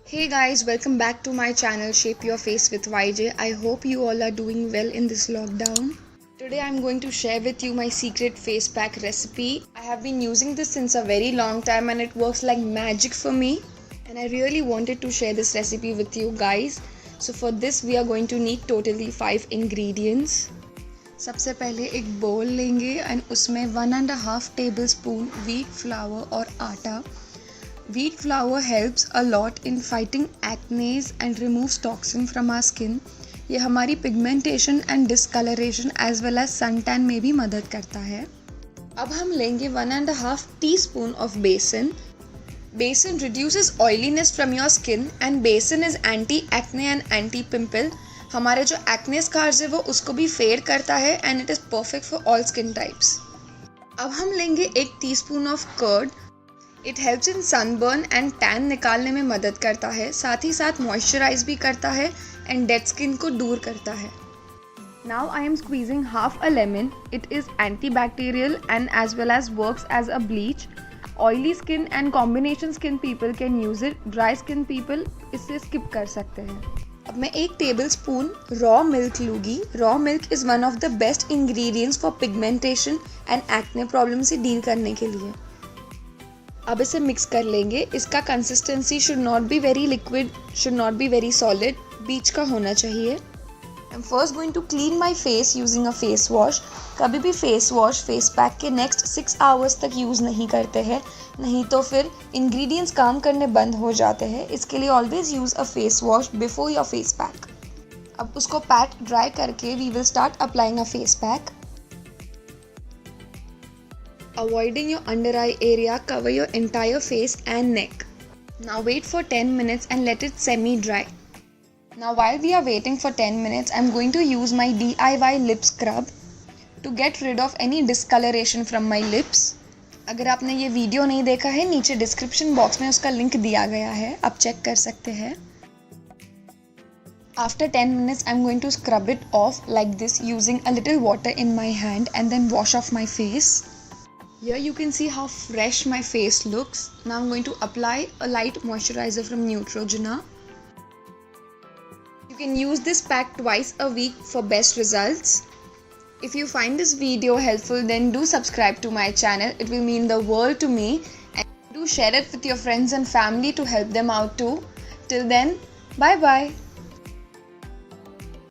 Hey guys, welcome back to my channel Shape Your Face with YJ. I hope you all are doing well in this lockdown. Today I'm going to share with you my secret face pack recipe. I have been using this since a very long time and it works like magic for me. And I really wanted to share this recipe with you guys. So for this we are going to need totally 5 ingredients. सबसे पहले एक bowl लेंगे and उसमें 1.5 tablespoon wheat flour और आटा. Wheat flour helps a lot in fighting acne and removes toxin from our skin. ये हमारी pigmentation and discoloration as well as suntan में भी मदद करता है. अब हम लेंगे 1.5 teaspoon of besan. Besan reduces oiliness from your skin and besan is anti-acne and anti-pimple. हमारे जो acne scars है वो उसको भी fade करता है and it is perfect for all skin types. अब हम लेंगे 1 teaspoon of curd. It helps in sunburn and tan निकालने में मदद करता है, साथ ही साथ मॉइस्चराइज भी करता है and dead skin को दूर करता है. Now I am squeezing half a lemon. It is antibacterial and as well as works as a bleach. Oily skin and combination skin people can use it. Dry skin people इससे skip कर सकते हैं. अब मैं 1 tablespoon raw milk लूँगी. Raw milk is one of the best ingredients for pigmentation and acne problem से deal करने के लिए. अब इसे मिक्स कर लेंगे. इसका consistency should not be very liquid, should not be very solid, बीच का होना चाहिए. I am first going to clean my face using a face wash. कभी भी फेस वॉश फेस पैक के नेक्स्ट 6 आवर्स तक यूज़ नहीं करते हैं, नहीं तो फिर इंग्रेडिएंट्स काम करने बंद हो जाते हैं. इसके लिए always use a face wash before your face pack. अब उसको पैक ड्राई करके we will start applying a face pack. Avoiding your under eye area, cover your entire face and neck. Now wait for 10 minutes and let it semi-dry. Now while we are waiting for 10 minutes, I'm going to use my DIY lip scrub to get rid of any discoloration from my lips. अगर आपने ये video नहीं देखा है, नीचे description box में उसका link दिया गया है, आप चेक कर सकते हैं. After 10 minutes, I'm going to scrub it off like this using a little water in my hand and then wash off my face. Here you can see how fresh my face looks. Now I'm going to apply a light moisturizer from Neutrogena. You can use this pack twice a week for best results. If you find this video helpful, then do subscribe to my channel. It will mean the world to me. And do share it with your friends and family to help them out too. Till then, bye bye.